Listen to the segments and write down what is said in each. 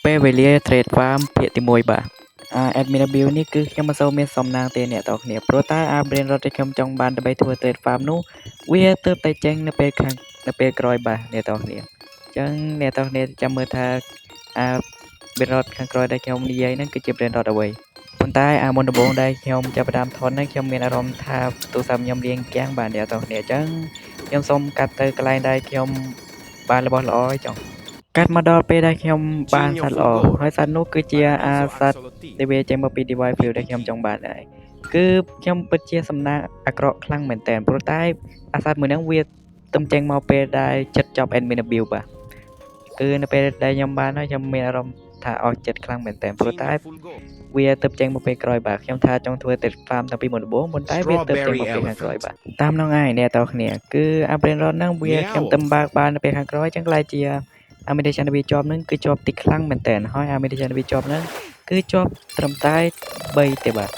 ពេលវេលាtrade farm ភាគទី1បាទadmin build នេះគឺខ្ញុំមិនសូវមានសំណាងទេអ្នកនរគ្នាព្រោះតែbrain rot ដែលខ្ញុំចង់បានដើម្បីធ្វើ trade farm នោះវាទើបតែចេញនៅពេលក្រោយបាទអ្នកនរគ្នាអញ្ចឹងអ្នកនរគ្នាចាំមើលថាbrain rot ខាងក្រោយដែលខ្ញុំនិយាយហ្នឹងគឺជា brain rot អ្វីប៉ុន្តែមុនដំបូងដែលខ្ញុំចាប់ផ្ដើមថតហ្នឹងខ្ញុំមានអារម្មណ៍ថាទូរស័ព្ទខ្ញុំរៀងគាំងបាទអ្នកនរគ្នាអញ្ចឹងខ្ញុំសូមកាត់ទៅកន្លែងដែលខ្ញុំបានរបស់ល្អអីចុងកាត់មកដល់ពេលដែលខ្ញុំបានសត្វល្អហើយសត្វនោះគឺជាសត្វដែលវាចេញមកពី device view ដែលខ្ញុំចង់បានដែរគឺខ្ញុំពិតជាសំណាងអាក្រក់ខ្លាំងមែនតើព្រោះតែសត្វមួយហ្នឹងវាទំចេញមកពេលដែលចិត្តចប់ admin build បាទគឺនៅពេលដែលខ្ញុំបានហើយខ្ញុំមានអារម្មណ៍ថាអស់ចិត្តខ្លាំងមែនតើព្រោះតែវាទៅចេញមកពេលក្រោយបាទខ្ញុំថាចង់ធ្វើ trade farm តាំងពីមុនដំបូងប៉ុន្តែវាទៅចេញមកពេលខាងក្រោយបាទតាមនោះហើយអ្នកនរគ្នាគឺbrain rot ហ្នឹងវាខ្ញុំទៅបើកបាននៅពេលខាងក្រោយចឹងខ្លាចជាmeditation ដែលវាជាប់ហ្នឹងគឺជាប់តិចខ្លាំងមែនតើហើយmeditation ដែលវាជាប់ហ្នឹងគឺជាប់ត្រឹមតែ3ទេបាទ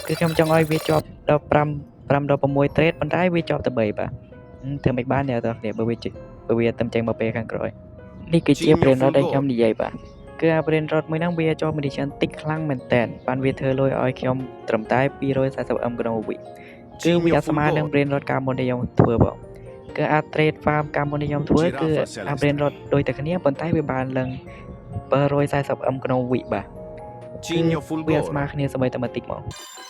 គឺខ្ញុំចង់ឲ្យវាជាប់ដល់5ដល់6 trade ប៉ុន្តែវាជាប់តែ3បាទធ្វើមិនបានអ្នកនរគ្នាបើវាទៅចេញមកពេលខាងក្រោយនេះគឺជា brain rot ដែលខ្ញុំនិយាយបាទគឺbrain rot មួយហ្នឹងវាជាប់ meditation តិចខ្លាំងមែនតើបានវាធ្វើលុយឲ្យខ្ញុំត្រឹមតែ 240M ក្នុងវិគឺវាអត់ស្មើនឹង brain rot កាលមុនដែលខ្ញុំធ្វើបងគឺtrade farm កាលមុននេះខ្ញុំធ្វើគឺ brain rot ដូចតែគ្នាប៉ុន្តែវាបានឡើង740M ក្នុងវិបាទវាស្មើគ្នាសម្បីតែបន្តិចមក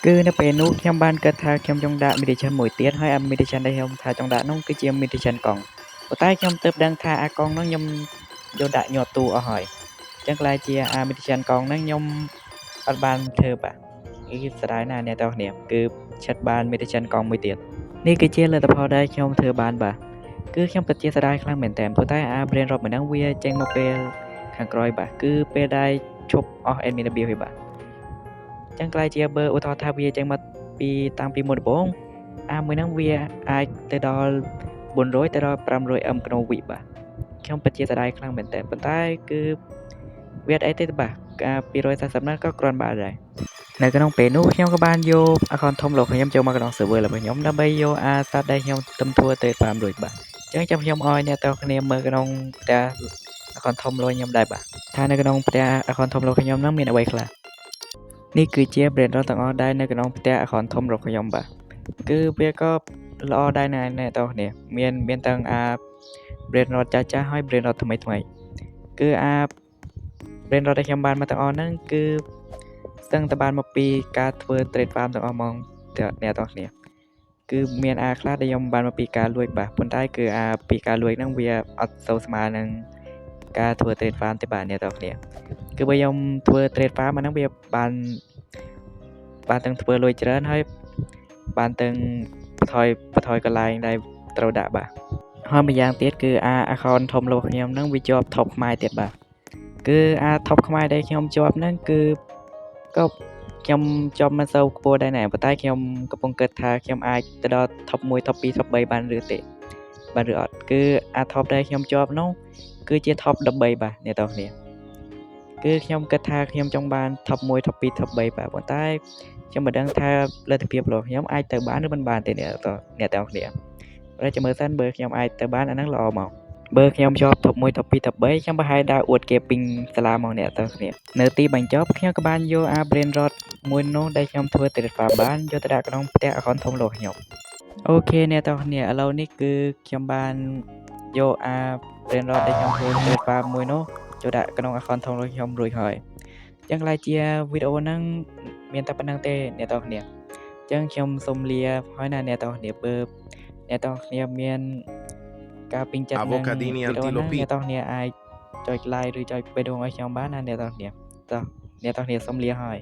គឺនៅពេលនោះខ្ញុំបានគិតថាខ្ញុំចង់ដាក់ meditation មួយទៀតហើយ meditation ដែលខ្ញុំថាចង់ដាក់នោះគឺជា meditation កង់ប៉ុន្តែខ្ញុំទើបដឹងថាកង់នោះខ្ញុំយកដាក់ញាត់ទូអស់ហើយអញ្ចឹងខ្លាចជាmeditation កង់ហ្នឹងខ្ញុំអត់បានធ្វើបាទគឺស្ដាយណាស់អ្នកទាំងគ្នាគឺឆិតបាន meditation កង់មួយទៀតនេះគឺជាលទ្ធផលដែលខ្ញុំធ្វើបានបាទគឺខ្ញុំពិតជាស្ដាយខ្លាំងមែនតើព្រោះតែbrain rot មួយហ្នឹងវាចេញមកពេលខាងក្រោយបាទគឺពេលដែលឈប់អស់ admin build ហើយបាទអញ្ចឹងខ្លាចជាបើឧទាហរណ៍ថាវាចេញមកតាំងពីមុនដំបូងមួយហ្នឹងវាអាចទៅដល់400ទៅដល់ 500M ក្នុងវិបាទខ្ញុំពិតជាស្ដាយខ្លាំងមែនតើប៉ុន្តែគឺវាអត់អីទេបាទ240ហ្នឹងក៏គ្រាន់បើដែរនៅក្នុងពេលនោះខ្ញុំក៏បានយក account ធំរបស់ខ្ញុំចូលមកក្នុង server របស់ខ្ញុំដើម្បីយកសត្វដែលខ្ញុំទំធ្វើ trade farm រួចបាទអញ្ចឹងខ្ញុំឲ្យអ្នកទាំងគ្នាមើលក្នុងផ្ទះ account ធំរបស់ខ្ញុំដែរបាទថានៅក្នុងផ្ទះ account ធំរបស់ខ្ញុំហ្នឹងមានអ្វីខ្លះនេះគឺជា brain rot ទាំងអស់ដែលនៅក្នុងផ្ទះ account ធំរបស់ខ្ញុំបាទគឺវាក៏ល្អដែរណាស់អ្នកទាំងគ្នាមានទាំងbrain rot ចាស់ៗហើយ brain rot ថ្មីគឺbrain rot ដែលខ្ញុំបានមកទាំងអស់ហ្នឹងគឺស្ទឹងតែបានមកពីការធ្វើ trade farm ទាំងអស់ហ្មងអ្នកទាំងគ្នាគឺមានខ្លះដែលខ្ញុំបានមកពីការលួចបាទប៉ុន្តែគឺពីការលួចហ្នឹងវាអត់សូវស្មើនឹងការធ្វើ trade farm ទេបាទអ្នកទាំងគ្នាគឺបើខ្ញុំធ្វើ trade farm អាហ្នឹងវាបានទាំងធ្វើលុយច្រើនហើយបានទាំងបន្ថយកន្លែងដែលត្រូវដាក់បាទហើយម្យ៉ាងទៀតគឺ account ធំរបស់ខ្ញុំហ្នឹងវាជាប់ top ខ្មែរទៀតបាទគឺ top ខ្មែរដែលខ្ញុំជាប់ហ្នឹងគឺក៏ខ្ញុំជាប់មិនសូវខ្ពស់ដែរណាប៉ុន្តែខ្ញុំកំពុងគិតថាខ្ញុំអាចទៅដល់ top 1 top 2 top 3បានឬទេបាទឬអត់គឺtop ដែលខ្ញុំជាប់នោះគឺជា top 13បាទអ្នកទាំងគ្នាគឺខ្ញុំគិតថាខ្ញុំចង់បាន top 1 top 2 top 3បាទប៉ុន្តែខ្ញុំមិនដឹងថាលទ្ធភាពរបស់ខ្ញុំអាចទៅបានឬមិនបានទេអ្នកទាំងគ្នាតែចាំមើលសិនបើខ្ញុំអាចទៅបានអាហ្នឹងល្អមកបើខ្ញុំជាប់ top 1 top 2 top 3ខ្ញុំប្រហែលដើរអួតគេពេញសាលាមកអ្នកទាំងគ្នានៅទីបញ្ចប់ខ្ញុំក៏បានយក brain rot មួយនោះដែលខ្ញុំធ្វើ trade farm បានយកទៅដាក់ក្នុងផ្ទះ account ធំរបស់ខ្ញុំអូខេអ្នកទាំងគ្នាឥឡូវនេះគឺខ្ញុំបានយកbrain rot ដែលខ្ញុំធ្វើ trade farm មួយនោះចូលដាក់ក្នុង account ធំរបស់ខ្ញុំរួចហើយអញ្ចឹងខ្លាចជាវីដេអូហ្នឹងមានតែប៉ុណ្្នឹងទេអ្នកទាំងគ្នាអញ្ចឹងខ្ញុំសូមលាហើយណាអ្នកទាំងគ្នាបើអ្នកទាំងគ្នាមានការពេញចិត្តនឹងវីដេអូហ្នឹងអ្នកទាំងគ្នាអាចចុច like ឬចុចបេះដូងឲ្យខ្ញុំបានណាអ្នកទាំងគ្នាតោះអ្នកទាំងគ្នាសូមលាហើយ